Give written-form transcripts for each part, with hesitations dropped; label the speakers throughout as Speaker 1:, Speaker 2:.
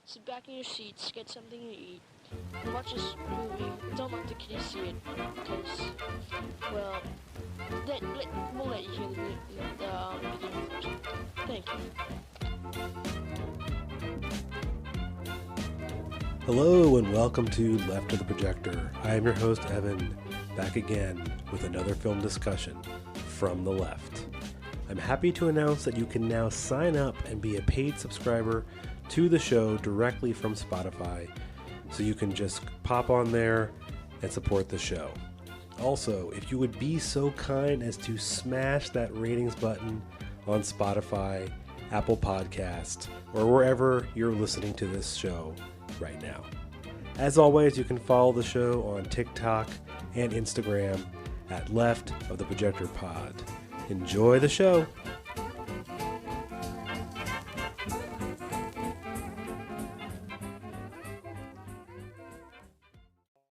Speaker 1: sit back in your seats, get something to eat, and watch this movie. Don't let the kiddies see it, because, well, we'll let you hear the beginning first. Thank you.
Speaker 2: Hello and welcome to Left of the Projector. I am your host, Evan, back again with another film discussion from the left. I'm happy to announce that you can now sign up and be a paid subscriber to the show directly from Spotify, so you can just pop on there and support the show. Also, if you would be so kind as to smash that ratings button on Spotify, Apple Podcast, or wherever you're listening to this show right now. As always, you can follow the show on TikTok and Instagram at Left of the Projector Pod. Enjoy the show.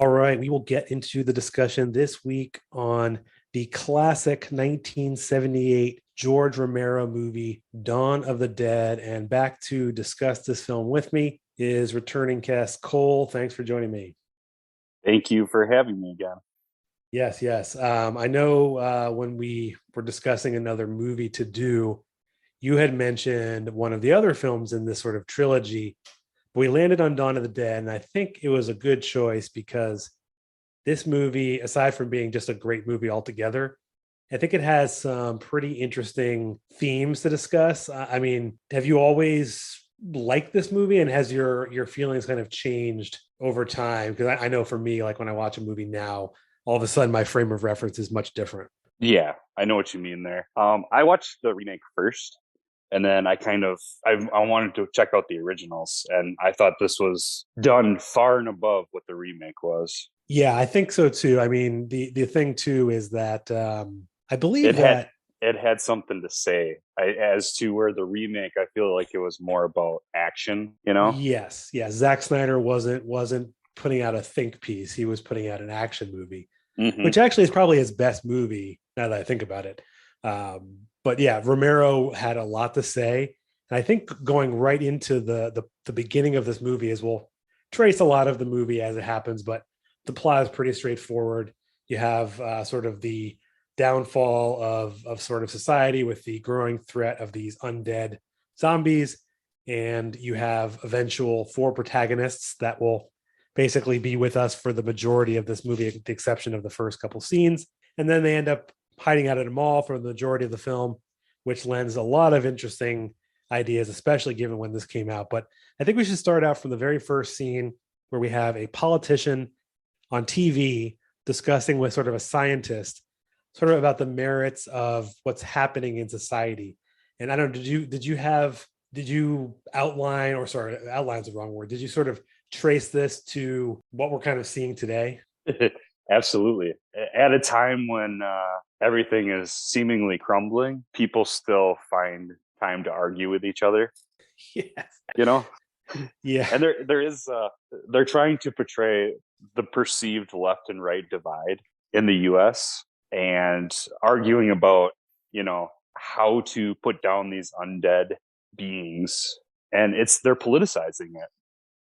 Speaker 2: All right, we will get into the discussion this week on the classic 1978 George Romero movie, Dawn of the Dead. And back to discuss this film with me is returning guest Cole. Thanks for joining me.
Speaker 3: Thank you for having me again.
Speaker 2: Yes. I know when we were discussing another movie to do, you had mentioned one of the other films in this sort of trilogy. We landed on Dawn of the Dead, and I think it was a good choice because this movie, aside from being just a great movie altogether, I think it has some pretty interesting themes to discuss. I mean, have you always liked this movie, and has your feelings kind of changed over time? Because I know for me, like when I watch a movie now, all of a sudden my frame of reference is much different.
Speaker 3: Yeah, I know what you mean there. I watched the remake first, and then I wanted to check out the originals, and I thought this was done far and above what the remake was.
Speaker 2: Yeah, I think so too. I mean, the thing too is that I believe
Speaker 3: it had something to say. As to where the remake, I feel like it was more about action.
Speaker 2: Yes. Zack Snyder wasn't putting out a think piece; he was putting out an action movie, which actually is probably his best movie now that I think about it. But yeah, Romero had a lot to say, and I think going right into the beginning of this movie is we'll trace a lot of the movie as it happens, but the plot is pretty straightforward. You have sort of the downfall of sort of society with the growing threat of these undead zombies, and you have eventual four protagonists that will basically be with us for the majority of this movie, with the exception of the first couple scenes, and then they end up hiding out at a mall for the majority of the film, which lends a lot of interesting ideas, especially given when this came out. But I think we should start out from the very first scene where we have a politician on TV discussing with sort of a scientist sort of about the merits of what's happening in society. And I don't know, did you outline, or sorry, outline's the wrong word. Did you sort of trace this to what we're kind of seeing today?
Speaker 3: Absolutely. At a time when everything is seemingly crumbling, people still find time to argue with each other.
Speaker 2: Yes.
Speaker 3: Yeah. And they're trying to portray the perceived left and right divide in the US and arguing about, how to put down these undead beings. And they're politicizing it,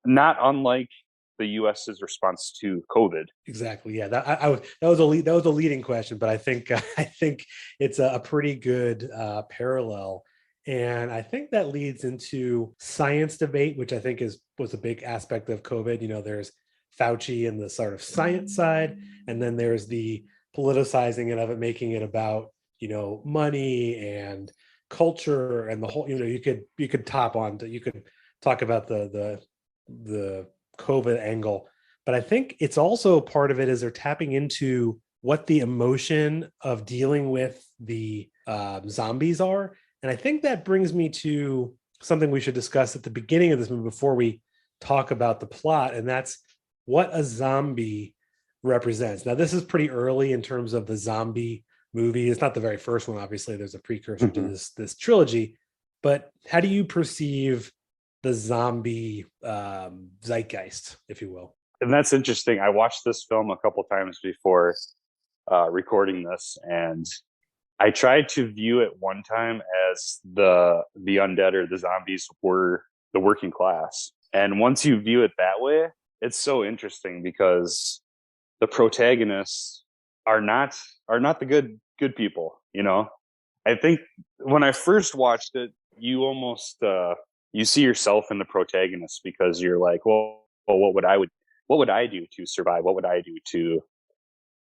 Speaker 3: not unlike the US's response to COVID.
Speaker 2: Exactly. Yeah, that was a leading question, but I think it's a pretty good parallel, and I think that leads into science debate, which I think was a big aspect of COVID. There's Fauci and the sort of science side, and then there's the politicizing it of it, making it about money and culture and the whole. You could talk about the COVID angle, but I think it's also part of it is they're tapping into what the emotion of dealing with the zombies are. And I think that brings me to something we should discuss at the beginning of this movie before we talk about the plot, and that's what a zombie represents. Now, this is pretty early in terms of the zombie movie. It's not the very first one, obviously. There's a precursor to this trilogy, but how do you perceive the zombie zeitgeist, if you will?
Speaker 3: And that's interesting. I watched this film a couple times before recording this, and I tried to view it one time as the undead or the zombies were the working class, And once you view it that way, it's so interesting because the protagonists are not the good people, you know. I think when I first watched it, you almost you see yourself in the protagonist because you're like, well, what would I do to survive? What would I do to,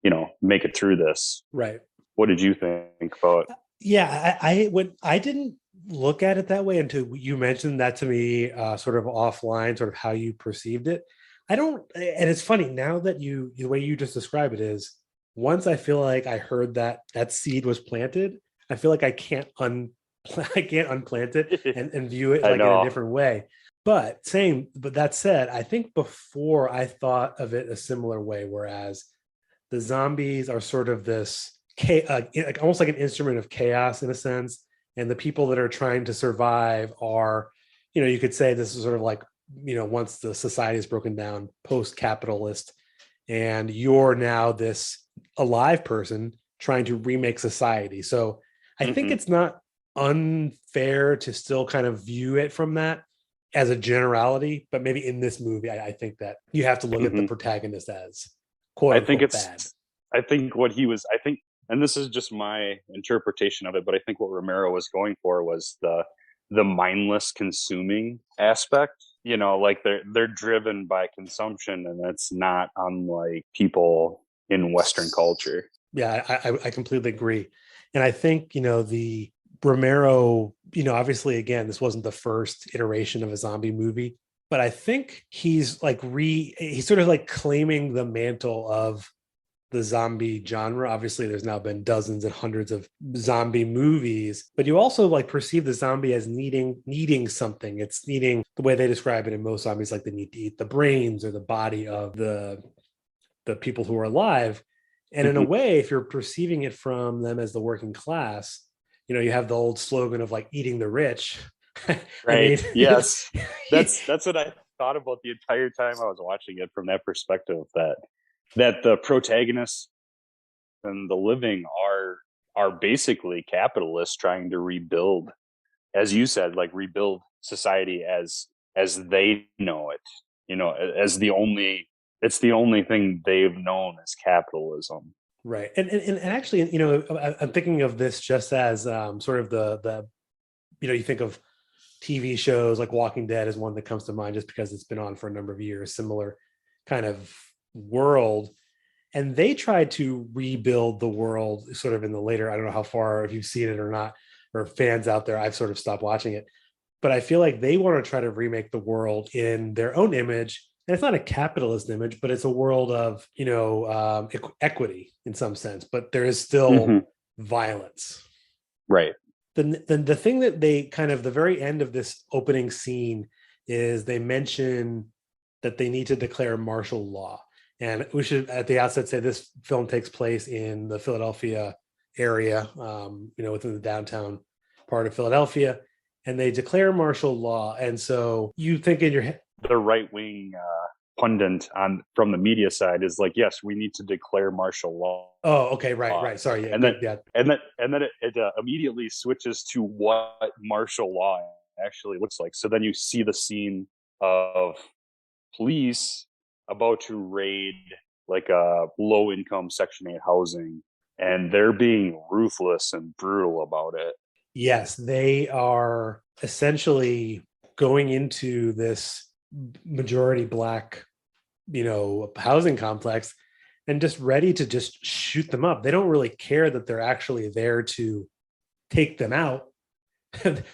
Speaker 3: you know, make it through this?
Speaker 2: Right.
Speaker 3: What did you think about?
Speaker 2: Yeah, I didn't look at it that way until you mentioned that to me, sort of offline, sort of how you perceived it. I don't, and it's funny now that the way you just describe it is, once I feel like I heard that seed was planted, I feel like I can't I can't unplant it and view it like in a different way. But that said, I think before I thought of it a similar way, whereas the zombies are sort of this almost like an instrument of chaos in a sense, and the people that are trying to survive are, you know, you could say this is sort of like, you know, once the society is broken down, post-capitalist, and you're now this alive person trying to remake society. So I think it's not unfair to still kind of view it from that as a generality, but maybe in this movie, I think that you have to look at the protagonist as quote unquote bad.
Speaker 3: I think what he was, I think, and this is just my interpretation of it, but I think what Romero was going for was the mindless consuming aspect. You know, like they're driven by consumption, and that's not unlike people in Western culture.
Speaker 2: Yeah, I completely agree. And I think, you know, the Romero, you know, obviously, again, this wasn't the first iteration of a zombie movie, but I think he's sort of like claiming the mantle of the zombie genre. Obviously, there's now been dozens and hundreds of zombie movies, but you also like perceive the zombie as needing something. It's needing, the way they describe it in most zombies, like they need to eat the brains or the body of the people who are alive. And in a way, if you're perceiving it from them as the working class, you know, you have the old slogan of like eating the rich.
Speaker 3: Right. Yes. That's what I thought about the entire time I was watching it, from that perspective, that the protagonists and the living are basically capitalists trying to rebuild, as you said, like rebuild society as they know it, you know, as it's the only thing they've known as capitalism.
Speaker 2: Right. And actually, you know, I'm thinking of this just as sort of the, you know, you think of TV shows like Walking Dead is one that comes to mind just because it's been on for a number of years, similar kind of world. And they tried to rebuild the world sort of in the later, I don't know how far, if you've seen it or not, or fans out there, I've sort of stopped watching it. But I feel like they want to try to remake the world in their own image. And it's not a capitalist image, but it's a world of, you know, equity in some sense, but there is still violence.
Speaker 3: Right.
Speaker 2: The thing that they kind of, the very end of this opening scene is they mention that they need to declare martial law. And we should, at the outset, say this film takes place in the Philadelphia area, you know, within the downtown part of Philadelphia, and they declare martial law. And so you think in your head,
Speaker 3: the right-wing pundit from the media side is like, yes, we need to declare martial law.
Speaker 2: Oh, okay, right. Sorry, yeah,
Speaker 3: and then it immediately switches to what martial law actually looks like. So then you see the scene of police about to raid like a low-income Section 8 housing, and they're being ruthless and brutal about it.
Speaker 2: Yes, they are essentially going into this majority Black, you know, housing complex and just ready to just shoot them up. They don't really care that they're actually there to take them out.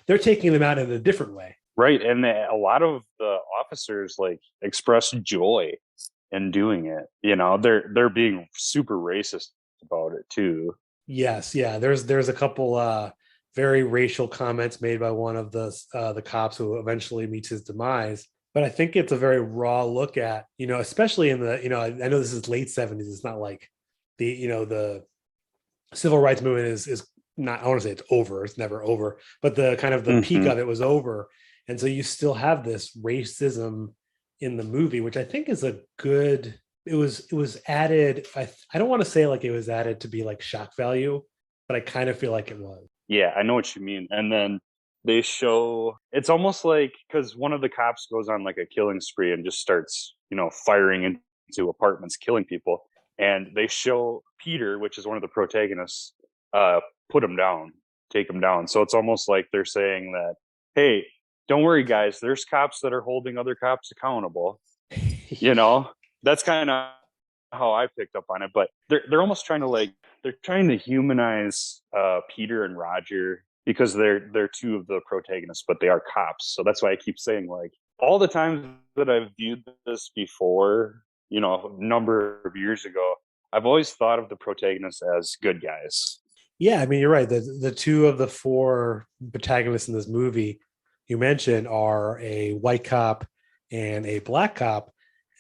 Speaker 2: They're taking them out in a different way.
Speaker 3: Right. And a lot of the officers like express joy in doing it. You know, they're being super racist about it too.
Speaker 2: Yes. Yeah. There's a couple very racial comments made by one of the cops who eventually meets his demise. But I think it's a very raw look at, you know, especially in the, you know, I know this is late 70s. It's not like the, you know, the civil rights movement is not, I want to say it's over. It's never over, but the kind of the peak of it was over. And so you still have this racism in the movie, which I think is a good, it was added. I don't want to say like it was added to be like shock value, but I kind of feel like it was.
Speaker 3: Yeah, I know what you mean. And then they show, it's almost like, because one of the cops goes on like a killing spree and just starts, firing into apartments, killing people. And they show Peter, which is one of the protagonists, put him down, take him down. So it's almost like they're saying that, hey, don't worry, guys, there's cops that are holding other cops accountable. That's kind of how I picked up on it. But they're almost trying to humanize Peter and Roger, because they're two of the protagonists, but they are cops. So that's why I keep saying, like, all the times that I've viewed this before, a number of years ago, I've always thought of the protagonists as good guys.
Speaker 2: Yeah, I mean, you're right. The two of the four protagonists in this movie you mentioned are a white cop and a black cop.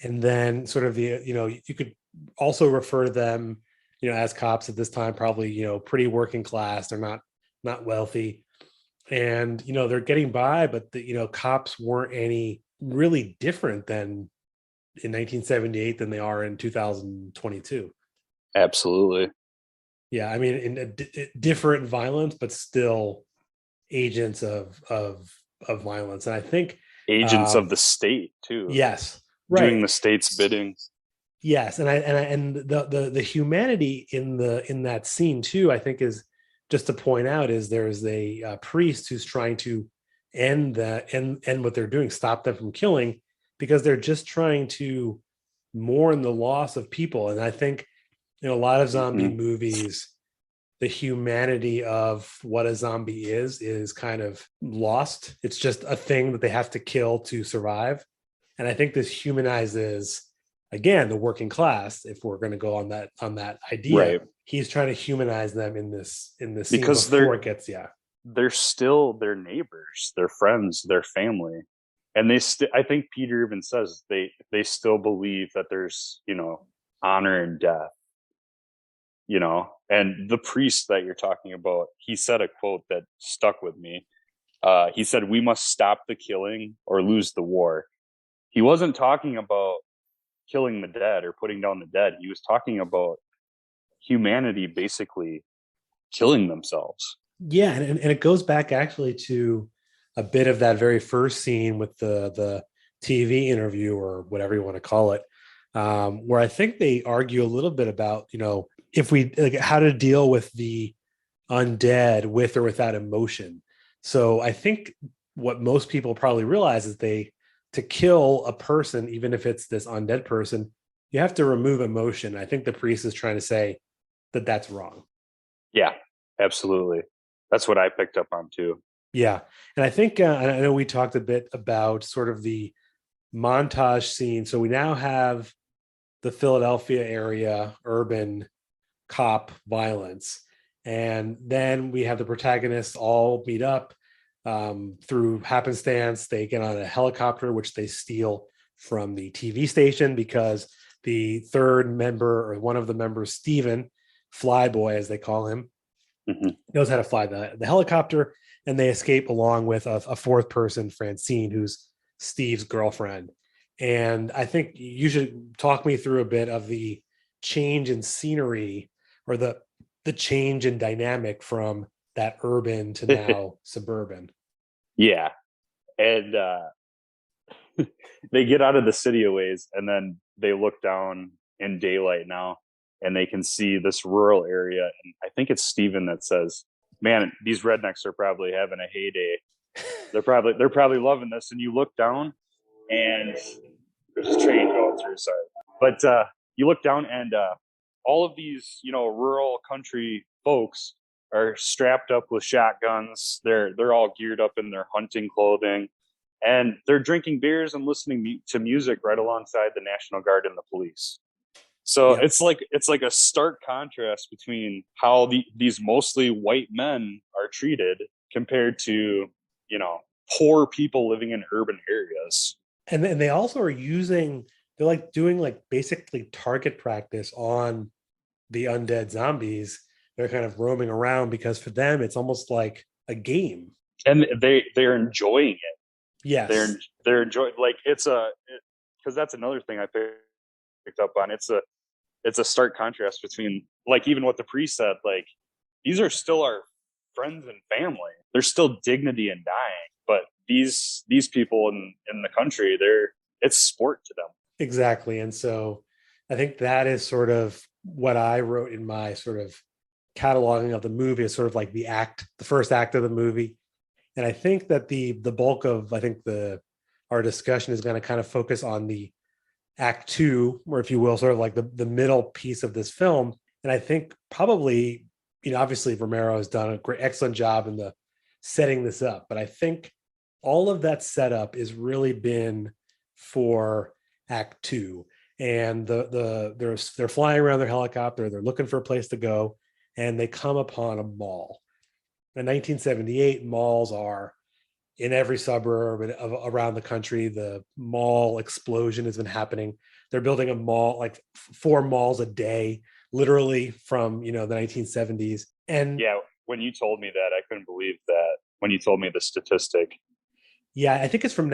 Speaker 2: And then sort of you could also refer to them, as cops at this time, probably, pretty working class. They're not wealthy, and they're getting by, but the cops weren't any really different than in 1978 than they are in 2022.
Speaker 3: Absolutely.
Speaker 2: Yeah, I mean, in different violence, but still agents of violence. And I think
Speaker 3: agents of the state too.
Speaker 2: Yes, right.
Speaker 3: Doing the state's bidding.
Speaker 2: Yes, and the humanity in that scene too, I think, is just to point out, is there's a priest who's trying to end what they're doing, stop them from killing, because they're just trying to mourn the loss of people. And I think in a lot of zombie movies, the humanity of what a zombie is kind of lost. It's just a thing that they have to kill to survive. And I think this humanizes, again, the working class. If we're going to go on that idea, right. He's trying to humanize them in this scene because before it gets,
Speaker 3: they're still their neighbors, their friends, their family, and I think Peter even says they still believe that there's honor in death, and the priest that you're talking about, he said a quote that stuck with me. He said, "We must stop the killing or lose the war." He wasn't talking about killing the dead or putting down the dead. He was talking about humanity basically killing themselves.
Speaker 2: Yeah, and it goes back actually to a bit of that very first scene with the TV interview, or whatever you want to call it, where I think they argue a little bit about, if we how to deal with the undead with or without emotion. So I think what most people probably realize is to kill a person, even if it's this undead person, you have to remove emotion. I think the priest is trying to say that that's wrong.
Speaker 3: Yeah, absolutely. That's what I picked up on too.
Speaker 2: Yeah. And I think, I know we talked a bit about sort of the montage scene. So we now have the Philadelphia area, urban cop violence. And then we have the protagonists all meet up. Through happenstance, they get on a helicopter, which they steal from the TV station, because the third member, or one of the members, Steven, Flyboy as they call him, knows how to fly the helicopter, and they escape along with a fourth person, Francine, who's Steve's girlfriend. And I think you should talk me through a bit of the change in scenery, or the change in dynamic from that urban to now suburban.
Speaker 3: Yeah. And they get out of the city a ways, and then they look down in daylight now, and they can see this rural area. And I think it's Steven that says, "Man, these rednecks are probably having a heyday. They're probably loving this." And you look down, and there's a train going through, sorry. But you look down, and all of these, rural country folks are strapped up with shotguns. They're all geared up in their hunting clothing, and they're drinking beers and listening to music right alongside the National Guard and the police. So it's like a stark contrast between how these mostly white men are treated compared to, poor people living in urban areas.
Speaker 2: And then they also are they're like doing like basically target practice on the undead zombies. They're kind of roaming around, because for them it's almost like a game,
Speaker 3: and they're enjoying it.
Speaker 2: Yes,
Speaker 3: they're enjoying, like, because that's another thing I picked up on. It's a stark contrast between, like, even what the priest said, like, these are still our friends and family. There's still dignity in dying, but these people in the country, it's sport to them.
Speaker 2: Exactly. And so I think that is sort of what I wrote in my sort of cataloging of the movie, is sort of like the first act of the movie. And I think that the bulk of, I think our discussion is going to kind of focus on the act two, or if you will, sort of like the middle piece of this film. And I think probably, obviously Romero has done excellent job in the setting this up, but I think all of that setup is really been for act two. And they're flying around their helicopter, they're looking for a place to go, and they come upon a mall. In 1978, malls are in every suburb around the country. The mall explosion has been happening. They're building a mall, like 4 malls a day, literally from, the 1970s. And
Speaker 3: yeah, when you told me that, I couldn't believe that when you told me the statistic.
Speaker 2: Yeah, I think it's from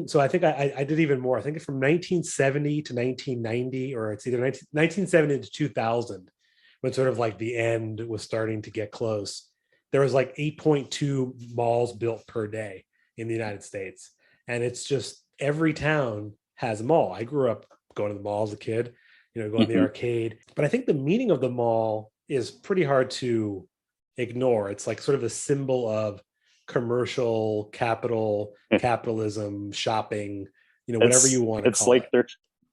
Speaker 2: so I think I did even more. I think it's from 1970 to 1990, or it's either 1970 to 2000, when sort of like the end was starting to get close. There was like 8.2 malls built per day in the United States. And it's just every town has a mall. I grew up going to the mall as a kid, going to the arcade. But I think the meaning of the mall is pretty hard to ignore. It's like sort of a symbol of commercial capital, capitalism, shopping, whatever you want to call it.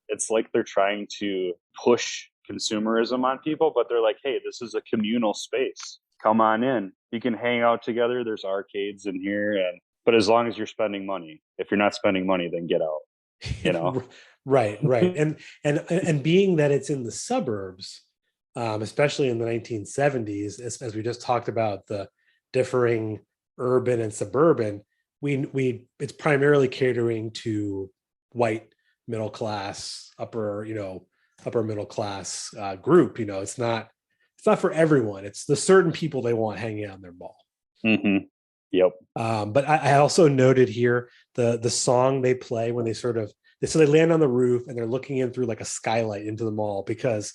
Speaker 3: It's like they're trying to push consumerism on people, but they're like, hey, this is a communal space. Come on in. You can hang out together. There's arcades in here, but as long as you're spending money. If you're not spending money, then get out.
Speaker 2: Right. And being that it's in the suburbs, especially in the 1970s, as we just talked about, the differing urban and suburban, it's primarily catering to white middle class, upper middle class group. It's not for everyone. It's the certain people they want hanging out in their mall.
Speaker 3: Mm-hmm. Yep.
Speaker 2: But I also noted here the song they play when they land on the roof and they're looking in through like a skylight into the mall, because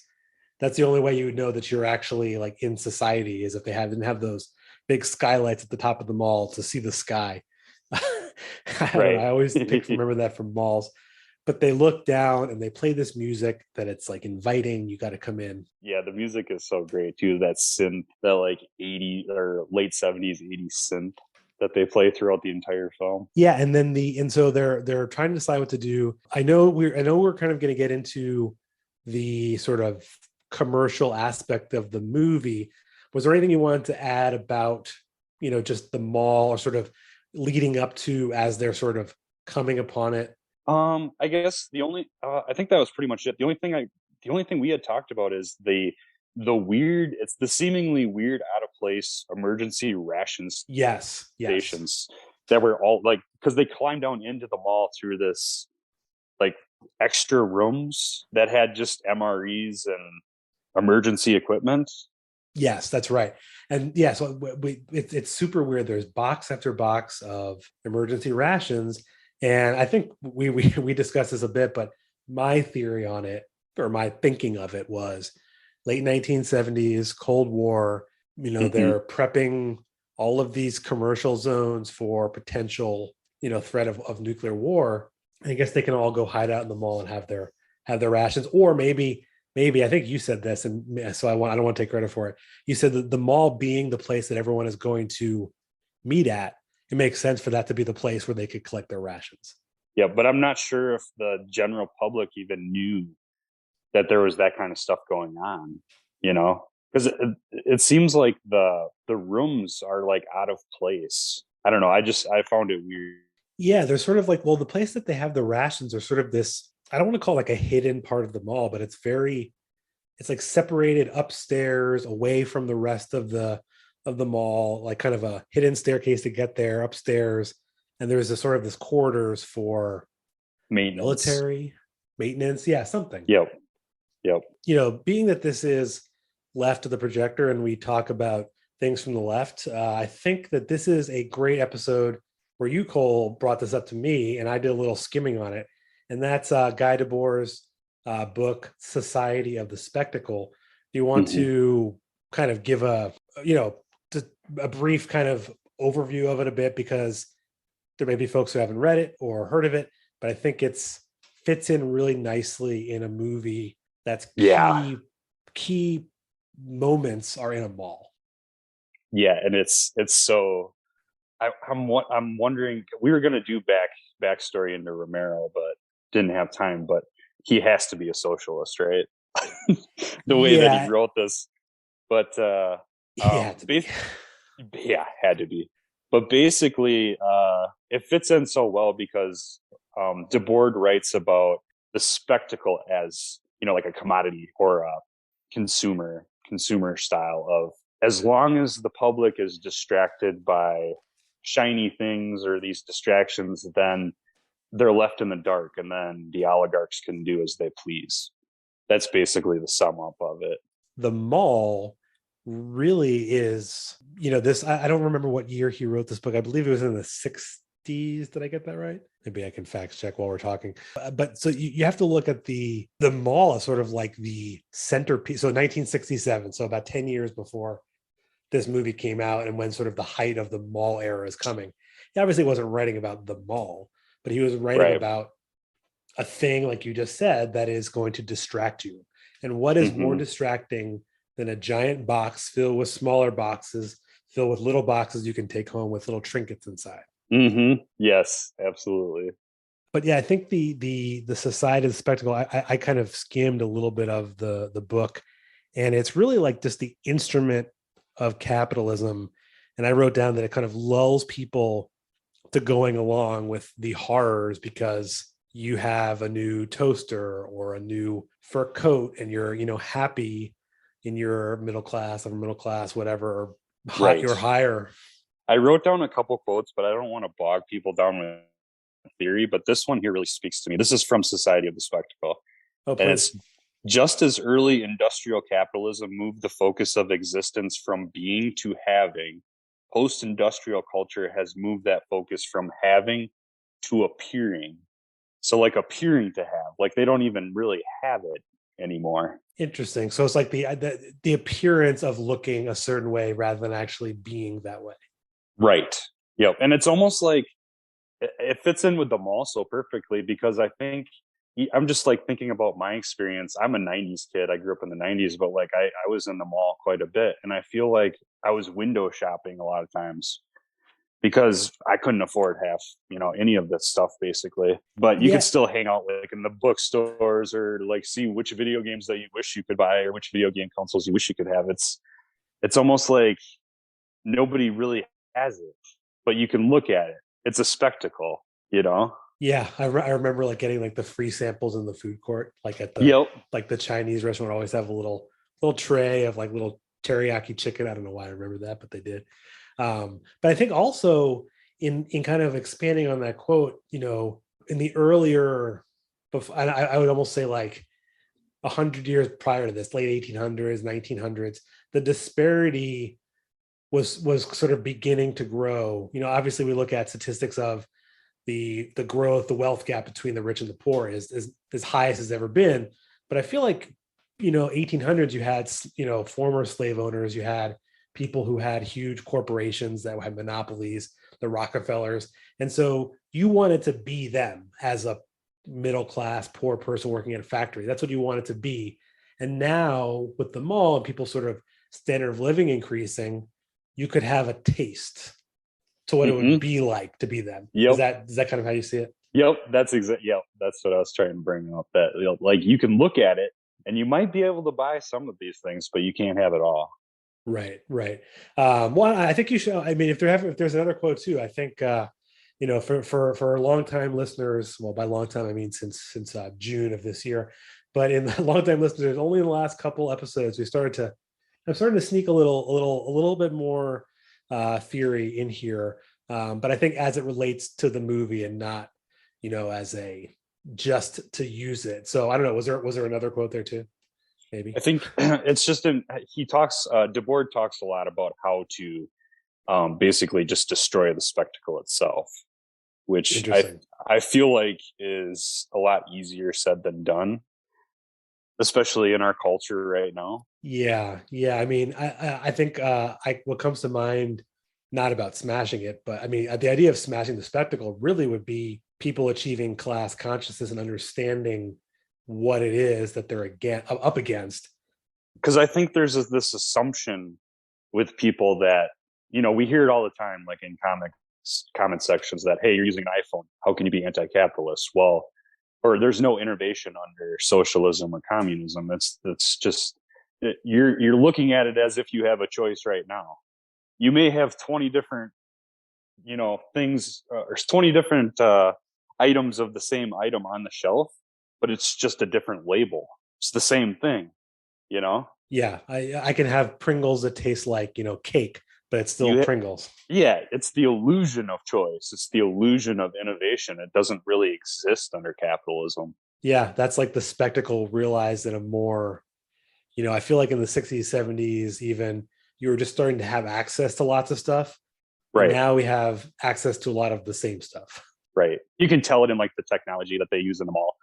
Speaker 2: that's the only way you would know that you're actually like in society, is if they didn't have those big skylights at the top of the mall to see the sky.
Speaker 3: Right.
Speaker 2: I always remember that from malls. But they look down and they play this music that it's like inviting, you got to come in.
Speaker 3: Yeah, the music is so great too. That synth, that like 80s or late 70s, 80s synth that they play throughout the entire film.
Speaker 2: Yeah, and then so they're trying to decide what to do. I know we're kind of going to get into the sort of commercial aspect of the movie. Was there anything you wanted to add about, just the mall, or sort of leading up to as they're sort of coming upon it?
Speaker 3: I guess I think that was pretty much it. The only thing we had talked about is the seemingly weird, out of place emergency ration stations that were all like, because they climbed down into the mall through this like extra rooms that had just MREs and emergency equipment.
Speaker 2: Yes, that's right. And yeah, so it's super weird. There's box after box of emergency rations. And I think we discussed this a bit, but my theory on it, or my thinking of it, was late 1970s, Cold War, they're prepping all of these commercial zones for potential, threat of nuclear war. I guess they can all go hide out in the mall and have their rations. Or maybe I think you said this, and so I don't want to take credit for it. You said that the mall being the place that everyone is going to meet at, it makes sense for that to be the place where they could collect their rations.
Speaker 3: Yeah, but I'm not sure if the general public even knew that there was that kind of stuff going on, because it seems like the rooms are like out of place. I don't know. I found it weird.
Speaker 2: Yeah, they're sort of like, well, the place that they have the rations are sort of this, I don't want to call it like a hidden part of the mall, but it's like separated upstairs away from the rest of the mall, like kind of a hidden staircase to get there upstairs. And there's this corridors for military maintenance. Yeah, something.
Speaker 3: Yep.
Speaker 2: Being that this is left of the projector and we talk about things from the left, I think that this is a great episode where you, Cole, brought this up to me and I did a little skimming on it. And that's Guy Debord's book, Society of the Spectacle. Do you want to kind of give just a brief kind of overview of it a bit, because there may be folks who haven't read it or heard of it, but I think fits in really nicely in a movie that's key moments are in a mall.
Speaker 3: Yeah, and it's so I'm wondering, we were going to do backstory into Romero, but didn't have time. But he has to be a socialist, right? The way that he wrote this, but had to be. But basically, it fits in so well because Debord writes about the spectacle as, like a commodity or a consumer style of, as long as the public is distracted by shiny things or these distractions, then they're left in the dark, and then the oligarchs can do as they please. That's basically the sum up of it.
Speaker 2: The mall really is, this, I don't remember what year he wrote this book. I believe it was in the 60s. Did I get that right? Maybe I can fact check while we're talking. But so you have to look at the mall as sort of like the centerpiece. So 1967, so about 10 years before this movie came out, and when sort of the height of the mall era is coming. He obviously wasn't writing about the mall, but he was writing about a thing, like you just said, that is going to distract you. And what is more distracting than a giant box filled with smaller boxes, filled with little boxes you can take home with little trinkets inside?
Speaker 3: Yes, absolutely.
Speaker 2: But yeah, I think the Society of the Spectacle, I kind of skimmed a little bit of the book, and it's really like just the instrument of capitalism. And I wrote down that it kind of lulls people to going along with the horrors, because you have a new toaster or a new fur coat, and you're, happy in your middle class, whatever, or you're higher.
Speaker 3: I wrote down a couple quotes, but I don't want to bog people down with theory, but this one here really speaks to me. This is from Society of the Spectacle.
Speaker 2: Oh,
Speaker 3: and it's, just as early industrial capitalism moved the focus of existence from being to having, post-industrial culture has moved that focus from having to appearing. So like appearing to have, like they don't even really have it anymore.
Speaker 2: Interesting. So it's like the appearance of looking a certain way rather than actually being that way.
Speaker 3: Right. Yep. And it's almost like it fits in with the mall so perfectly, because I think I'm just like thinking about my experience. I'm a 90s kid. I grew up in the 90s, but like I was in the mall quite a bit, and I feel like I was window shopping a lot of times because I couldn't afford any of this stuff basically. But you could still hang out like in the bookstores or like see which video games that you wish you could buy or which video game consoles you wish you could have. It's almost like nobody really has it, but you can look at it. It's a spectacle,
Speaker 2: Yeah, I remember like getting like the free samples in the food court, like at the like the Chinese restaurant would always have a little tray of like little teriyaki chicken. I don't know why I remember that, but they did. But I think also in kind of expanding on that quote, in the earlier, I would almost say like 100 years prior to this, late 1800s, 1900s, the disparity was sort of beginning to grow. Obviously we look at statistics of the growth, the wealth gap between the rich and the poor is as high as it's ever been. But I feel like, 1800s, you had, former slave owners, you had people who had huge corporations that had monopolies, the Rockefellers. And so you wanted to be them as a middle class, poor person working at a factory. That's what you wanted to be. And now with the mall and people's sort of standard of living increasing, you could have a taste to what it would be like to be them. Is that kind of how you see it?
Speaker 3: Yep, that's what I was trying to bring up. That like you can look at it and you might be able to buy some of these things, but you can't have it all.
Speaker 2: Right. Well, I think you should. I mean, if there's another quote too, I think for longtime listeners. Well, by long time I mean since June of this year. But in the longtime listeners, only in the last couple episodes I'm starting to sneak a little bit more theory in here, but I think as it relates to the movie and not, as a just to use it. So I don't know. Was there another quote there too? Maybe.
Speaker 3: I think it's just Debord talks a lot about how to basically just destroy the spectacle itself, which I feel like is a lot easier said than done, especially in our culture right now.
Speaker 2: Yeah, yeah. I mean, I think what comes to mind, not about smashing it, but I mean, the idea of smashing the spectacle really would be people achieving class consciousness and understanding what it is that they're up against.
Speaker 3: Because I think there's this assumption with people that, we hear it all the time, like in comment sections, that, hey, you're using an iPhone, how can you be anti-capitalist? Well, or there's no innovation under socialism or communism. It's just, you're looking at it as if you have a choice right now. You may have 20 different, things, or 20 different items of the same item on the shelf, but it's just a different label. It's the same thing, you know?
Speaker 2: Yeah, I can have Pringles that taste like, cake, but it's still Pringles.
Speaker 3: Yeah, it's the illusion of choice. It's the illusion of innovation. It doesn't really exist under capitalism.
Speaker 2: Yeah, that's like the spectacle realized in a more, I feel like in the 60s, 70s, even, you were just starting to have access to lots of stuff.
Speaker 3: Right.
Speaker 2: And now we have access to a lot of the same stuff.
Speaker 3: Right. You can tell it in like the technology that they use in them all.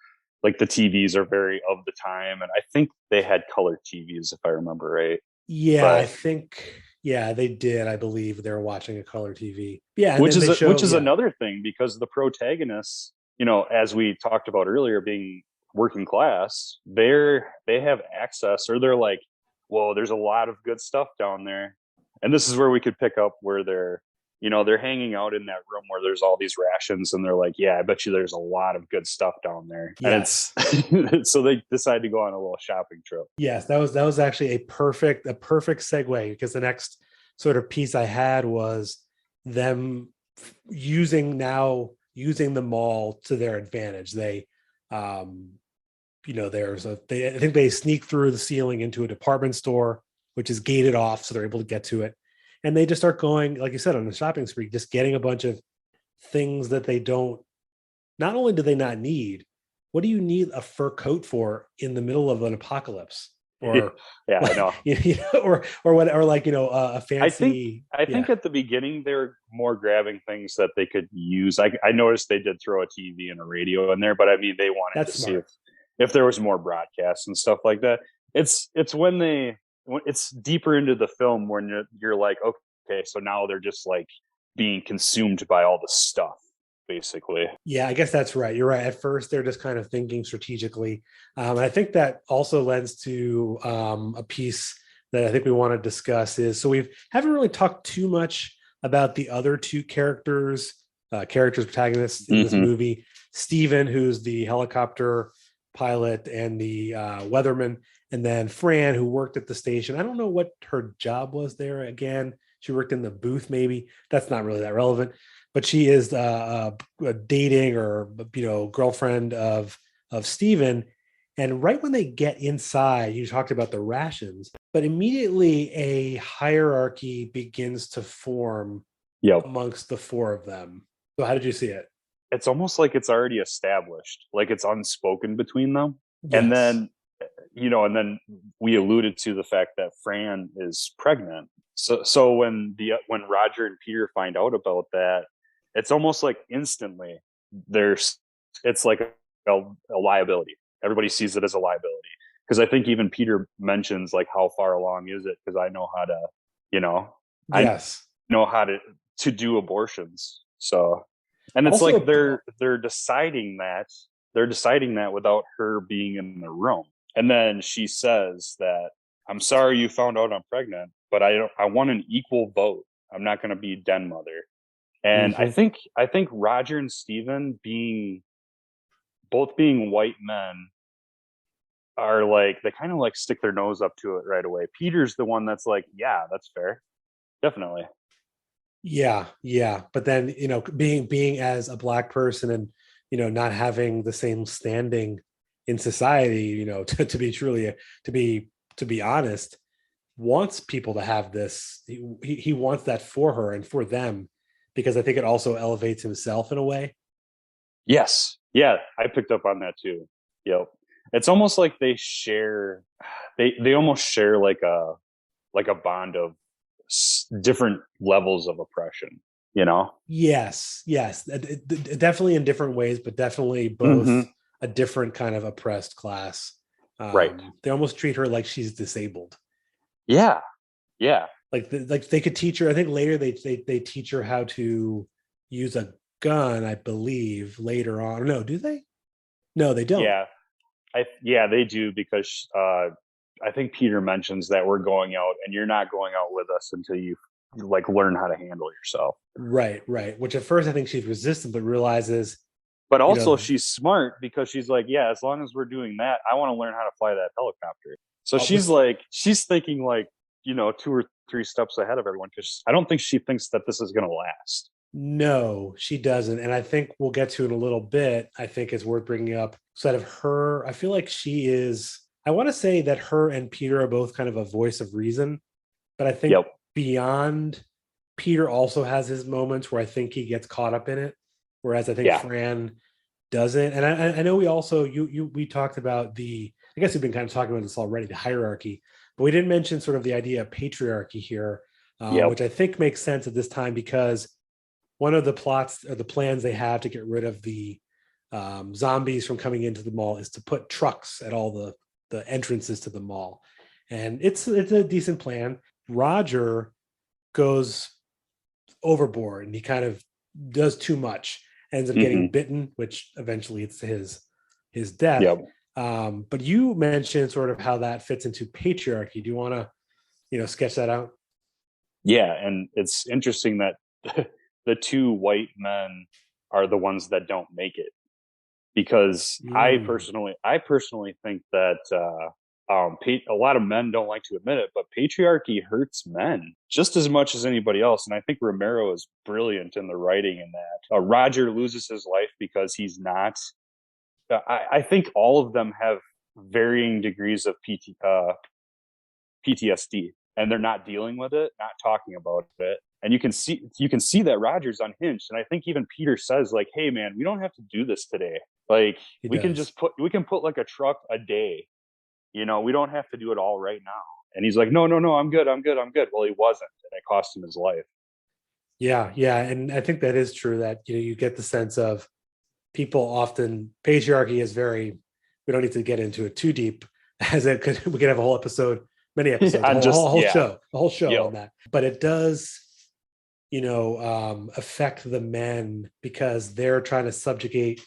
Speaker 3: Like the TVs are very of the time. And I think they had color TVs, if I remember right.
Speaker 2: Yeah, but I think, they did. I believe they were watching a color TV. Yeah.
Speaker 3: Which is another thing, because the protagonists, as we talked about earlier, being working class, they have access, or they're like, whoa, there's a lot of good stuff down there. And this is where we could pick up where they're hanging out in that room where there's all these rations, and they're like, yeah, I bet you there's a lot of good stuff down there.
Speaker 2: Yes.
Speaker 3: And it's so they decide to go on a little shopping trip.
Speaker 2: Yes, that was actually a perfect segue, because the next sort of piece I had was them using the mall to their advantage. They I think they sneak through the ceiling into a department store, which is gated off, so they're able to get to it. And they just start going, like you said, on a shopping spree, just getting a bunch of things that they don't, not only do they not need, what do you need a fur coat for in the middle of an apocalypse? Or
Speaker 3: yeah, I know.
Speaker 2: or whatever, like, a fancy.
Speaker 3: I think at the beginning they're more grabbing things that they could use. I noticed they did throw a TV and a radio in there, but I mean, they wanted to see if there was more broadcasts and stuff like that. It's when it's deeper into the film when you're like, okay, so now they're just like being consumed by all the stuff, basically.
Speaker 2: Yeah, I guess that's right. You're right. At first, they're just kind of thinking strategically. And I think that also lends to a piece that I think we want to discuss is, so we haven't really talked too much about the other two protagonists in this movie. Stephen, who's the helicopter pilot and the weatherman, and then Fran, who worked at the station. I don't know what her job was there. Again, she worked in the booth, maybe. That's not really that relevant. But she is a dating or girlfriend of Stephen. And right when they get inside, you talked about the rations, but immediately a hierarchy begins to form amongst the four of them. So how did you see it?
Speaker 3: It's almost like it's already established, like it's unspoken between them.
Speaker 2: Yes.
Speaker 3: And then, and then we alluded to the fact that Fran is pregnant. So when Roger and Peter find out about that, it's almost like instantly it's like a liability. Everybody sees it as a liability. Because I think even Peter mentions like, how far along is it? Because I know how to,
Speaker 2: yes,
Speaker 3: I know how to do abortions. So, and it's also, like they're deciding that without her being in the room. And then she says that, I'm sorry you found out I'm pregnant, but I want an equal vote. I'm not going to be den mother. And I think Roger and Stephen both being white men are like, they kind of like stick their nose up to it right away. Peter's the one that's like, yeah, that's fair. Definitely.
Speaker 2: Yeah. But then, being as a Black person and, not having the same standing in society, to be honest, wants people to have this. He wants that for her and for them, because I think it also elevates himself in a way.
Speaker 3: Yes. Yeah. I picked up on that too. Yep. It's almost like they almost share like a bond of different levels of oppression, Yes.
Speaker 2: Definitely in different ways, but definitely both a different kind of oppressed class.
Speaker 3: Right.
Speaker 2: They almost treat her like she's disabled
Speaker 3: Yeah. Yeah.
Speaker 2: Like they could teach her. I think later they teach her how to use a gun. I believe later on. No, do they? No, they don't.
Speaker 3: Yeah. They do, because I think Peter mentions that we're going out and you're not going out with us until you like learn how to handle yourself.
Speaker 2: Right. Which at first I think she's resistant, but realizes,
Speaker 3: But also she's smart, because she's like, yeah, as long as we're doing that, I want to learn how to fly that helicopter. So she's thinking like, 2 or 3 steps ahead of everyone, because I don't think she thinks that this is going to last.
Speaker 2: No, she doesn't. And I think we'll get to in a little bit. I think it's worth bringing up. So out of her, I feel like she is, I want to say that her and Peter are both kind of a voice of reason. But I think beyond, Peter also has his moments where I think he gets caught up in it. Whereas I think Fran doesn't. And I know we also, we talked about I guess we've been kind of talking about this already, the hierarchy. But we didn't mention sort of the idea of patriarchy here, which I think makes sense at this time, because one of the plots or the plans they have to get rid of the zombies from coming into the mall is to put trucks at all the entrances to the mall. And it's a decent plan. Roger goes overboard and he kind of does too much, ends up getting bitten, which eventually it's his death. But you mentioned sort of how that fits into patriarchy. Do you want to, sketch that out?
Speaker 3: Yeah. And it's interesting that the 2 white men are the ones that don't make it, because I personally think that a lot of men don't like to admit it, but patriarchy hurts men just as much as anybody else. And I think Romero is brilliant in the writing in that. Roger loses his life because he's not. I think all of them have varying degrees of PTSD, and they're not dealing with it, not talking about it. And you can see that Roger's unhinged. And I think even Peter says like, hey man, we don't have to do this today. Like we can put like a truck a day, we don't have to do it all right now. And he's like, no, I'm good. Well, he wasn't, and it cost him his life.
Speaker 2: Yeah. And I think that is true, that, you get the sense of people often, patriarchy is very, we don't need to get into it too deep, as we could have a whole episode, many episodes, a whole show on that. But it does, affect the men, because they're trying to subjugate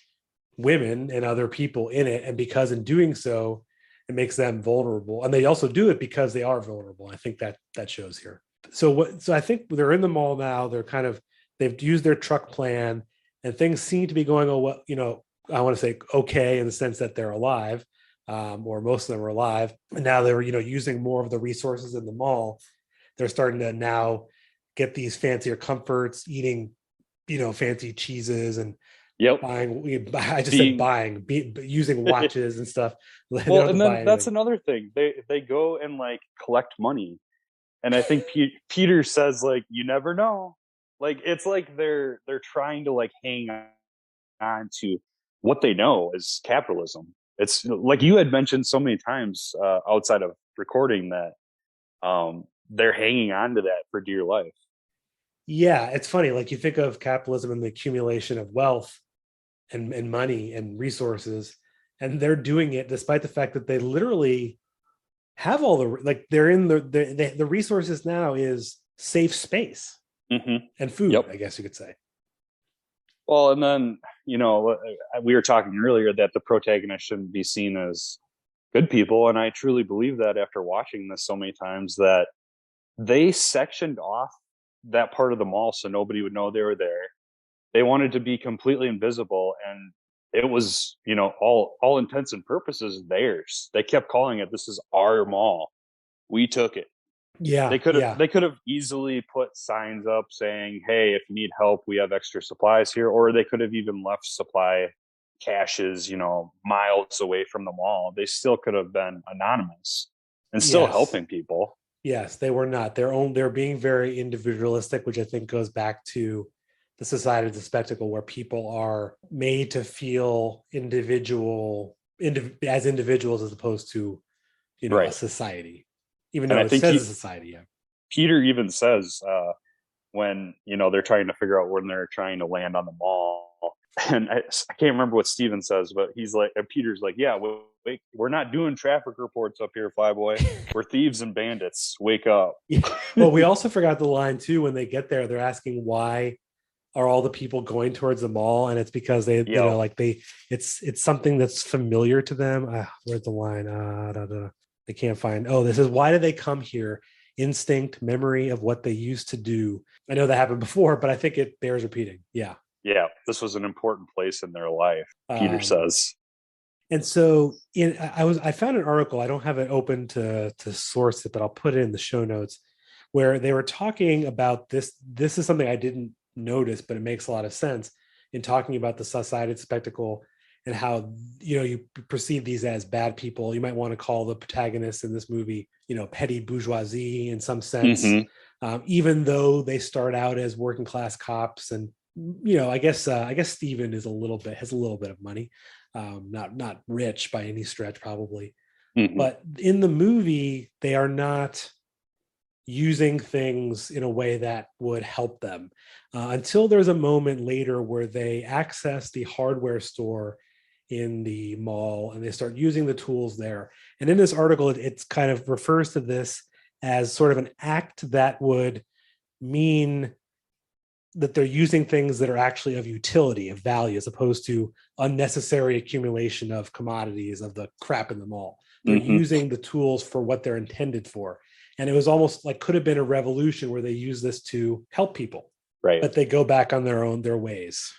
Speaker 2: women and other people in it. And because in doing so, it makes them vulnerable. And they also do it because they are vulnerable. I think that shows here. So I think they're in the mall now. They've used their truck plan, and things seem to be going, I want to say okay, in the sense that they're alive, or most of them are alive. And now they're, using more of the resources in the mall. They're starting to now get these fancier comforts, eating, fancy cheeses and buying. I just said buying, using watches and stuff.
Speaker 3: Well, and then that's another thing. They go and like collect money, and I think Peter says like, you never know. Like it's like they're trying to like hang on to what they know is capitalism. It's like you had mentioned so many times outside of recording that they're hanging on to that for dear life.
Speaker 2: Yeah, it's funny. Like you think of capitalism and the accumulation of wealth and money and resources, and they're doing it despite the fact that they literally have all they're in the resources now is safe space and food, I guess you could say.
Speaker 3: Well, and then, we were talking earlier that the protagonist shouldn't be seen as good people. And I truly believe that after watching this so many times, that they sectioned off that part of the mall so nobody would know they were there. They wanted to be completely invisible, and it was, all intents and purposes theirs. They kept calling it, this is our mall. We took it.
Speaker 2: Yeah.
Speaker 3: They could have easily put signs up saying, hey, if you need help, we have extra supplies here. Or they could have even left supply caches, miles away from the mall. They still could have been anonymous and still helping people.
Speaker 2: Yes, they were not. They're being very individualistic, which I think goes back to the society of the spectacle, where people are made to feel as individuals as opposed to, a society. Even though it says a society.
Speaker 3: Peter even says when they're trying to figure out when they're trying to land on the mall, And I can't remember what Steven says, but he's like, and Peter's like, yeah, wait, we're not doing traffic reports up here, Flyboy. We're thieves and bandits. Wake up.
Speaker 2: Yeah. Well, we also forgot the line too. When they get there, they're asking why are all the people going towards the mall, and it's because they, you know, like it's something that's familiar to them. Where's the line? They can't find. Oh, this is why did they come here? Instinct, memory of what they used to do. I know that happened before, but I think it bears repeating. Yeah.
Speaker 3: Yeah, this was an important place in their life, Peter says.
Speaker 2: And so I found an article, I don't have it open to source it, but I'll put it in the show notes, where they were talking about this. This is something I didn't notice, but it makes a lot of sense in talking about the society spectacle and how, you know, you perceive these as bad people. You might want to call the protagonists in this movie, you know, petty bourgeoisie in some sense, even though they start out as working class cops. And, you know, I guess Steven has a little bit of money, not rich by any stretch, probably. But in the movie, they are not using things in a way that would help them until there's a moment later where they access the hardware store in the mall and they start using the tools there. And in this article, it's kind of refers to this as sort of an act that would mean that they're using things that are actually of utility, of value, as opposed to unnecessary accumulation of commodities, of the crap in the mall. They're using the tools for what they're intended for. And it was almost like could have been a revolution where they use this to help people. Right. But they go back on their ways.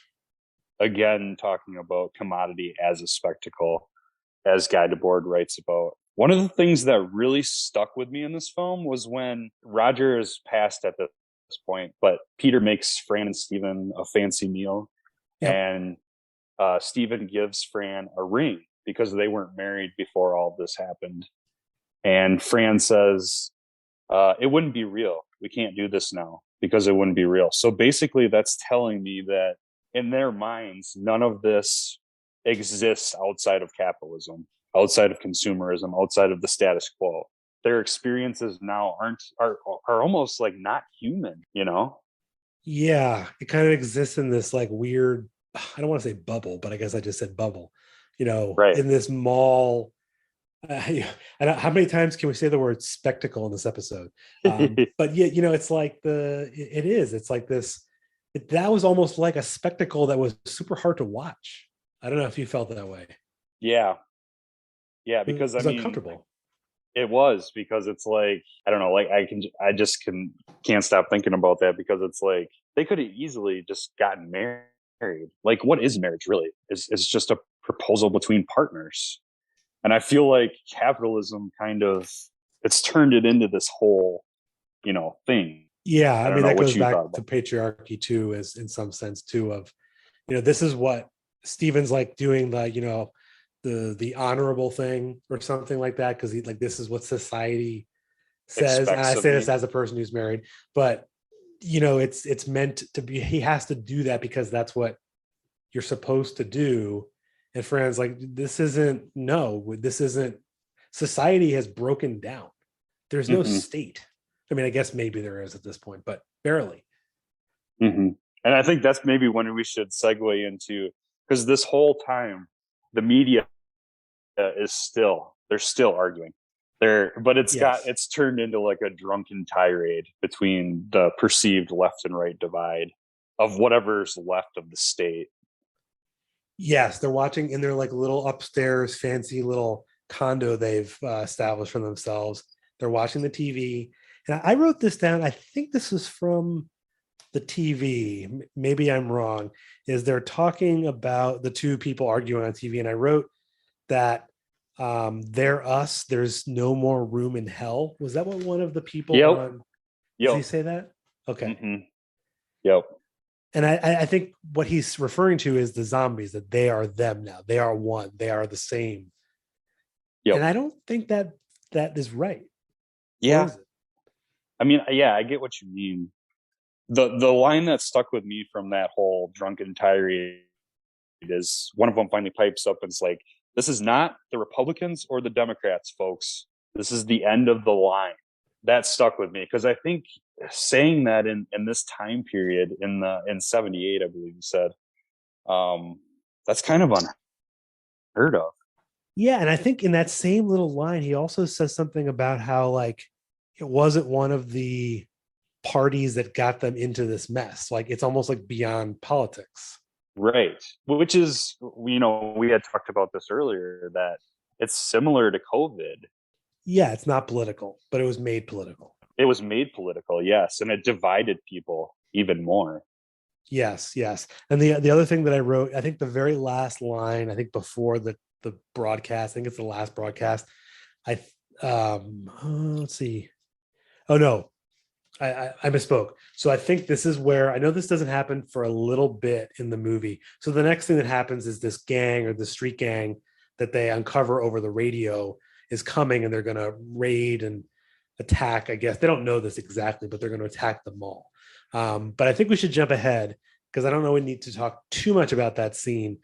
Speaker 3: Again, talking about commodity as a spectacle, as Guy Debord writes about. One of the things that really stuck with me in this film was when Roger is passed at this point, but Peter makes Fran and Steven a fancy meal. Yep. And Steven gives Fran a ring because they weren't married before all this happened. And Fran says, it wouldn't be real. We can't do this now because it wouldn't be real. So basically that's telling me that in their minds, none of this exists outside of capitalism, outside of consumerism, outside of the status quo. Their experiences now are almost like not human, you know?
Speaker 2: Yeah, it kind of exists in this like weird, I don't want to say bubble, but I guess I just said bubble, you know, right. In this mall. And how many times can we say the word spectacle in this episode? But yeah, you know, it's like it's like this, that was almost like a spectacle that was super hard to watch. I don't know if you felt that way.
Speaker 3: Yeah. Yeah, because
Speaker 2: it was uncomfortable.
Speaker 3: It was, because it's like, I don't know, like I just can't stop thinking about that, because it's like they could have easily just gotten married. Like, what is marriage really? It's just a proposal between partners. And I feel like capitalism it's turned it into this whole, you know, thing.
Speaker 2: Yeah, I mean, that goes back to patriarchy too, is in some sense too, of, you know, this is what Steven's like doing, the, you know, the honorable thing or something like that, because like this is what society says. And I say this as a person who's married, but you know, it's meant to be, he has to do that because that's what you're supposed to do. And Fran's like, this isn't, society has broken down. There's no state. I mean, I guess maybe there is at this point, but barely.
Speaker 3: And I think that's maybe when we should segue into, because this whole time the media they're still arguing there, but it's turned into like a drunken tirade between the perceived left and right divide of whatever's left of the state.
Speaker 2: Yes, they're watching in their like little upstairs fancy little condo they've established for themselves. They're watching the TV. And I wrote this down. I think this is from the TV. Maybe I'm wrong. Is they're talking about the two people arguing on TV. And I wrote that they're us. There's no more room in hell. Was that what one of the people on? Did he say that? Okay.
Speaker 3: Yep.
Speaker 2: And I think what he's referring to is the zombies, that they are them now. They are one. They are the same. Yep. And I don't think that is right.
Speaker 3: Yeah. I mean, yeah, I get what you mean. The line that stuck with me from that whole drunken tirade is one of them finally pipes up and it's like, this is not the Republicans or the Democrats, folks. This is the end of the line. That stuck with me because I think saying that in this time period in 78, I believe you said, That's kind of unheard of.
Speaker 2: Yeah, and I think in that same little line, he also says something about how like it wasn't one of the parties that got them into this mess. Like it's almost like beyond politics.
Speaker 3: Right. Which is, we had talked about this earlier, that it's similar to COVID.
Speaker 2: Yeah, it's not political, but it was made political.
Speaker 3: It was made political, yes, and it divided people even more.
Speaker 2: Yes, yes. And the other thing that I wrote, I think the very last line, I think before the broadcast, I think it's the last broadcast. Let's see. Oh no, I misspoke. So I think this is where I know this doesn't happen for a little bit in the movie. So the next thing that happens is this gang or the street gang that they uncover over the radio is coming, and they're going to raid and attack. I guess they don't know this exactly, but they're going to attack the mall. But I think we should jump ahead because I don't know we need to talk too much about that scene.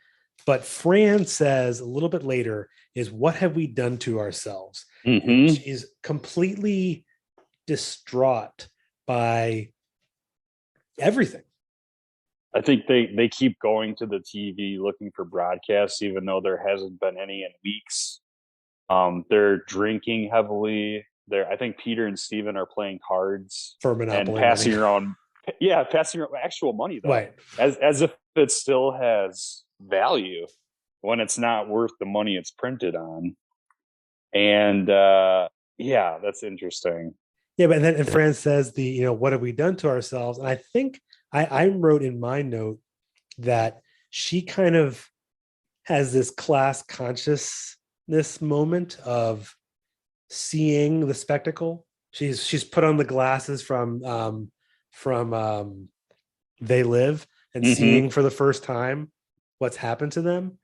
Speaker 2: But Fran says a little bit later is, what have we done to ourselves?
Speaker 3: Mm-hmm.
Speaker 2: She's completely distraught by everything.
Speaker 3: I think they keep going to the TV looking for broadcasts, even though there hasn't been any in weeks. They're drinking heavily. I think Peter and Steven are playing cards
Speaker 2: for Monopoly
Speaker 3: and passing around actual money, though,
Speaker 2: right?
Speaker 3: As if it still has value when it's not worth the money it's printed on. And that's interesting.
Speaker 2: Yeah, but then Fran says what have we done to ourselves? And I think I wrote in my note that she kind of has this class consciousness moment of seeing the spectacle. She's put on the glasses from They Live and seeing for the first time what's happened to them,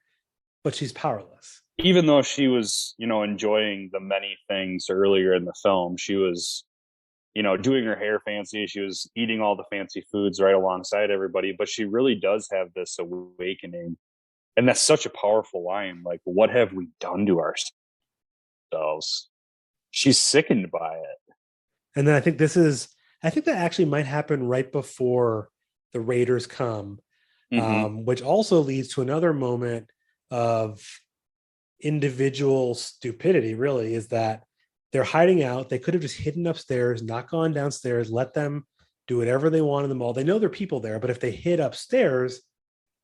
Speaker 2: but she's powerless.
Speaker 3: Even though she was, enjoying the many things earlier in the film, she was, doing her hair fancy. She was eating all the fancy foods right alongside everybody, but she really does have this awakening. And that's such a powerful line. Like, what have we done to ourselves? She's sickened by it.
Speaker 2: And then I think that actually might happen right before the Raiders come, which also leads to another moment of individual stupidity, really, is that they're hiding out. They could have just hidden upstairs, not gone downstairs, let them do whatever they want in the mall. They know there are people there, but if they hid upstairs,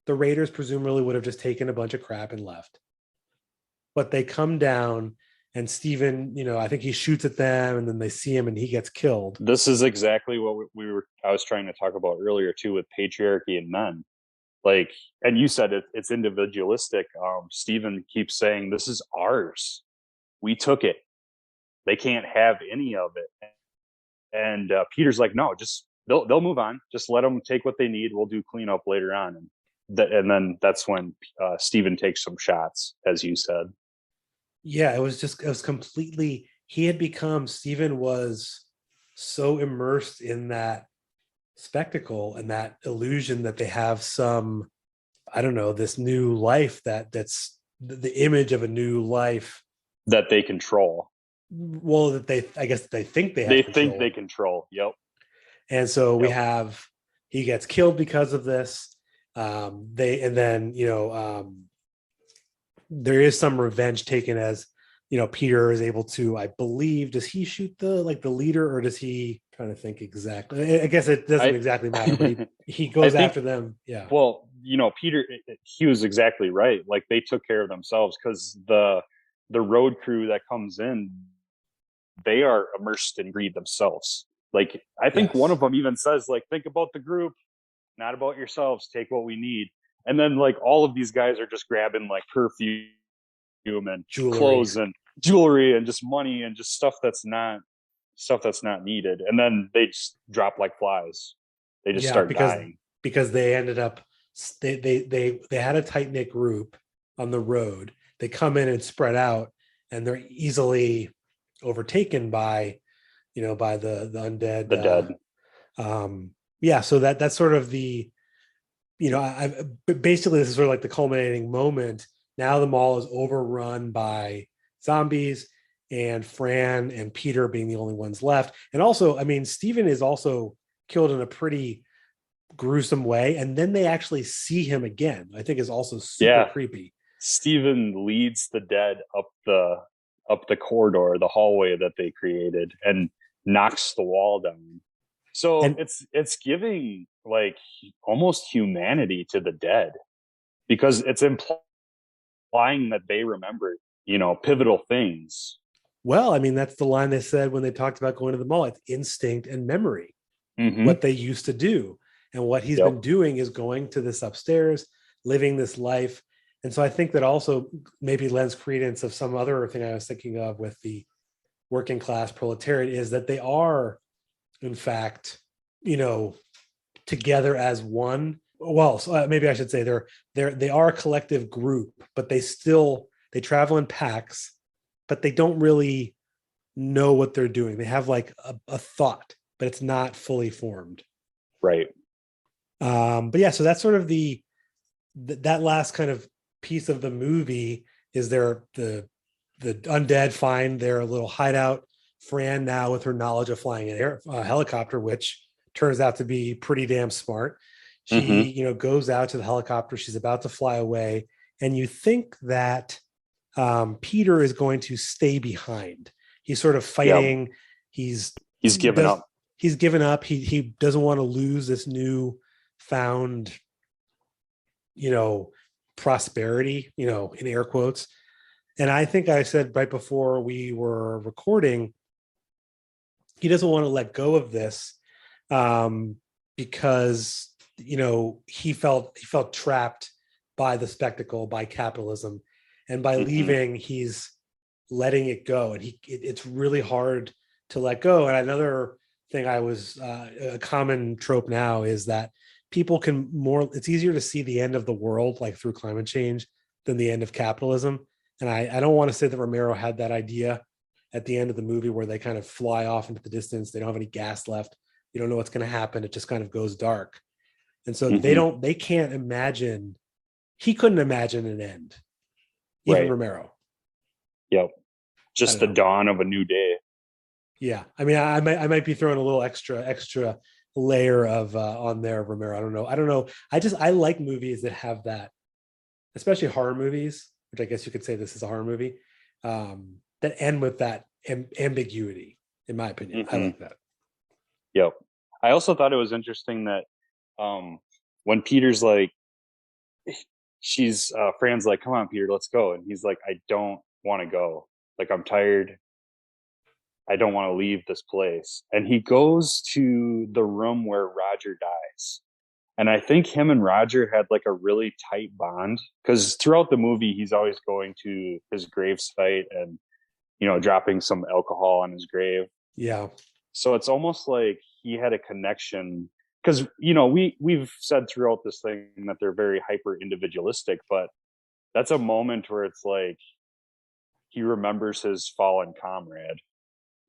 Speaker 2: the Raiders presumably would have just taken a bunch of crap and left. But they come down, and Steven, I think he shoots at them, and then they see him and he gets killed.
Speaker 3: This is exactly what I was trying to talk about earlier too, with patriarchy and men. Like, and you said it's individualistic. Steven keeps saying, this is ours. We took it. They can't have any of it. And Peter's like, no, just they'll move on. Just let them take what they need. We'll do cleanup later on. And then that's when Steven takes some shots, as you said.
Speaker 2: Yeah, it was completely, Steven was so immersed in that spectacle and that illusion that they have some, I don't know, this new life that's the image of a new life
Speaker 3: that they control.
Speaker 2: Well, that they think they have
Speaker 3: they
Speaker 2: control.
Speaker 3: think they control. Yep.
Speaker 2: And so he gets killed because of this. There is some revenge taken as, Peter is able to, I believe, does he shoot the leader, or does he, trying to think exactly. I guess it doesn't exactly matter, but he goes after them. Yeah.
Speaker 3: Well, Peter, he was exactly right. Like, they took care of themselves because the road crew that comes in, they are immersed in greed themselves. Like, I think one of them even says, like, think about the group, not about yourselves. Take what we need. And then, like, all of these guys are just grabbing like perfume and clothes and jewelry and just money and just stuff that's not needed. And then they just drop like flies. They just start dying
Speaker 2: because they ended up they had a tight knit group on the road. They come in and spread out, and they're easily overtaken by the undead,
Speaker 3: the dead.
Speaker 2: So that's sort of the, basically this is sort of like the culminating moment. Now the mall is overrun by zombies, and Fran and Peter being the only ones left. And also, I mean, Steven is also killed in a pretty gruesome way, and then they actually see him again, I think is also super creepy.
Speaker 3: Steven leads the dead up the corridor, the hallway that they created, and knocks the wall down. So it's giving like almost humanity to the dead, because it's implying that they remember, pivotal things.
Speaker 2: Well, I mean, that's the line they said when they talked about going to the mall. It's instinct and memory, what they used to do. And what he's been doing is going to this upstairs, living this life. And so I think that also maybe lends credence of some other thing I was thinking of with the working class proletariat, is that they are, in fact, together as one. Well, so maybe I should say they are a collective group, but they travel in packs, but they don't really know what they're doing. They have like a thought, but it's not fully formed.
Speaker 3: Right.
Speaker 2: But yeah, so that's sort of that last kind of piece of the movie is the undead find their little hideout. Fran, now with her knowledge of flying an helicopter, which turns out to be pretty damn smart, she goes out to the helicopter. She's about to fly away, and you think that Peter is going to stay behind. He's sort of fighting. He's
Speaker 3: given up.
Speaker 2: He's given up. He doesn't want to lose this new found, prosperity, in air quotes. And I think I said right before we were recording, he doesn't want to let go of this because, he felt trapped by the spectacle, by capitalism. And by leaving, he's letting it go. And it's really hard to let go. And another thing a common trope now is that people it's easier to see the end of the world, like through climate change, than the end of capitalism. And I don't want to say that Romero had that idea at the end of the movie where they kind of fly off into the distance. They don't have any gas left. You don't know what's going to happen. It just kind of goes dark. And so they can't imagine, he couldn't imagine an end. Even Romero.
Speaker 3: Yep. Just the dawn of a new day.
Speaker 2: Yeah. I mean, I might be throwing a little extra layer of on there, Romero. I don't know. I like movies that have that, especially horror movies, which I guess you could say this is a horror movie, that end with that ambiguity, in my opinion. I like that.
Speaker 3: Yep. I also thought it was interesting that when Peter's like, Fran's like, come on, Peter, let's go. And he's like, I don't want to go. Like, I'm tired. I don't want to leave this place. And he goes to the room where Roger dies. And I think him and Roger had like a really tight bond, because throughout the movie, he's always going to his grave site and, dropping some alcohol on his grave.
Speaker 2: Yeah.
Speaker 3: So it's almost like he had a connection, because, we've said throughout this thing that they're very hyper individualistic, but that's a moment where it's like he remembers his fallen comrade,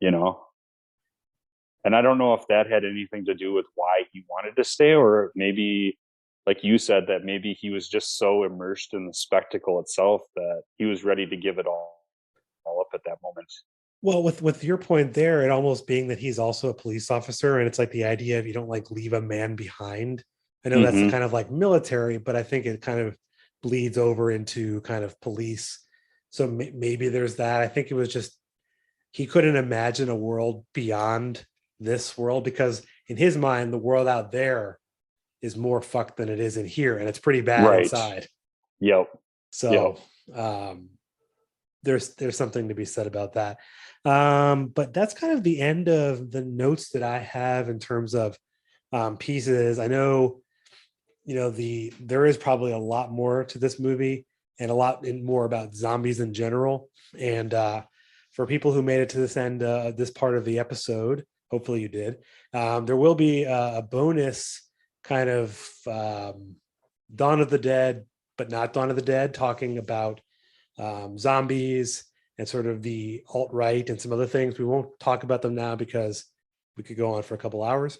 Speaker 3: and I don't know if that had anything to do with why he wanted to stay, or maybe, like you said, that maybe he was just so immersed in the spectacle itself that he was ready to give it all up at that moment.
Speaker 2: Well, with your point there, it almost being that he's also a police officer, and it's like the idea of you don't like leave a man behind. I know that's kind of like military, but I think it kind of bleeds over into kind of police. So maybe there's that. I think it was just he couldn't imagine a world beyond this world, because in his mind, the world out there is more fucked than it is in here, and it's pretty bad inside.
Speaker 3: Yep.
Speaker 2: So there's something to be said about that. But that's kind of the end of the notes that I have in terms of pieces. I know, there is probably a lot more to this movie and a lot more about zombies in general. And for people who made it to this end, this part of the episode, hopefully you did, there will be a bonus kind of Dawn of the Dead, but not Dawn of the Dead, talking about zombies and sort of the alt-right and some other things. We won't talk about them now because we could go on for a couple hours.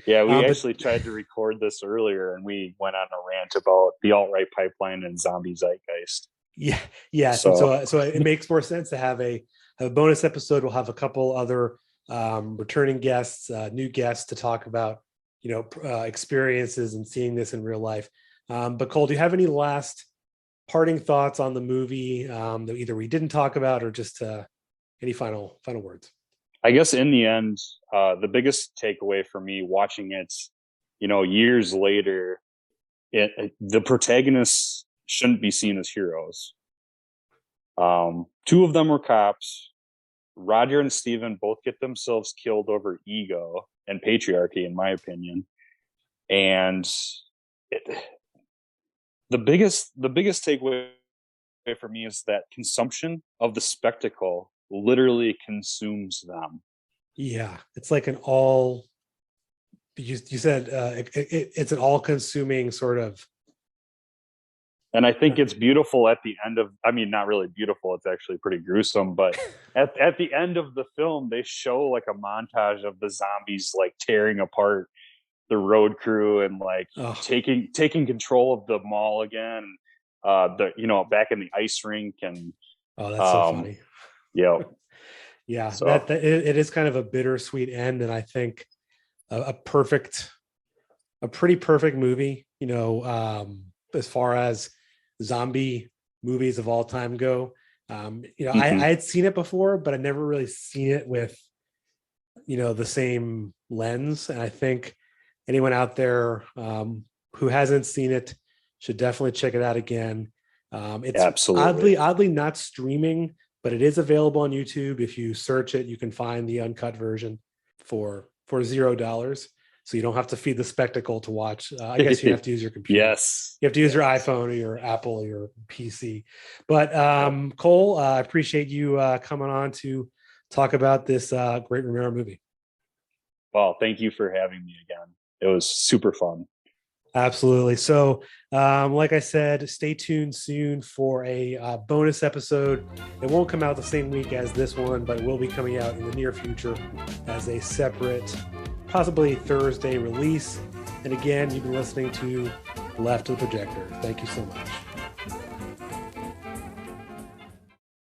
Speaker 3: Yeah, we actually tried to record this earlier, and we went on a rant about the alt-right pipeline and zombie zeitgeist.
Speaker 2: Yeah. So it makes more sense to have a bonus episode. We'll have a couple other returning guests, new guests to talk about experiences and seeing this in real life. But Cole, do you have any last parting thoughts on the movie that either we didn't talk about or just any final words?
Speaker 3: I guess in the end, the biggest takeaway for me watching it, years later, the protagonists shouldn't be seen as heroes. Two of them were cops. Roger and Steven both get themselves killed over ego and patriarchy, in my opinion. And the biggest takeaway for me is that consumption of the spectacle literally consumes them.
Speaker 2: Yeah, it's like an all. You said it's an all-consuming sort of.
Speaker 3: And I think it's beautiful at the end of, not really beautiful. It's actually pretty gruesome. But at the end of the film, they show like a montage of the zombies like tearing apart the road crew and like taking control of the mall again. Back in the ice rink and.
Speaker 2: Oh, that's so funny.
Speaker 3: Yeah.
Speaker 2: Yeah. So, it is kind of a bittersweet end. And I think a pretty perfect movie, as far as zombie movies of all time go. I had seen it before, but I never really seen it with, the same lens. And I think anyone out there who hasn't seen it should definitely check it out again. It's absolutely oddly not streaming, but it is available on YouTube. If you search it, you can find the uncut version for $0. So you don't have to feed the spectacle to watch. I guess you have to use your computer.
Speaker 3: Yes.
Speaker 2: You have to use your iPhone or your Apple or your PC. But Cole, I appreciate you coming on to talk about this great Romero movie.
Speaker 3: Well, thank you for having me again. It was super fun.
Speaker 2: Absolutely. So, like I said, stay tuned soon for a bonus episode. It won't come out the same week as this one, but it will be coming out in the near future as a separate, possibly Thursday release. And again, you've been listening to Left of the Projector. Thank you so much.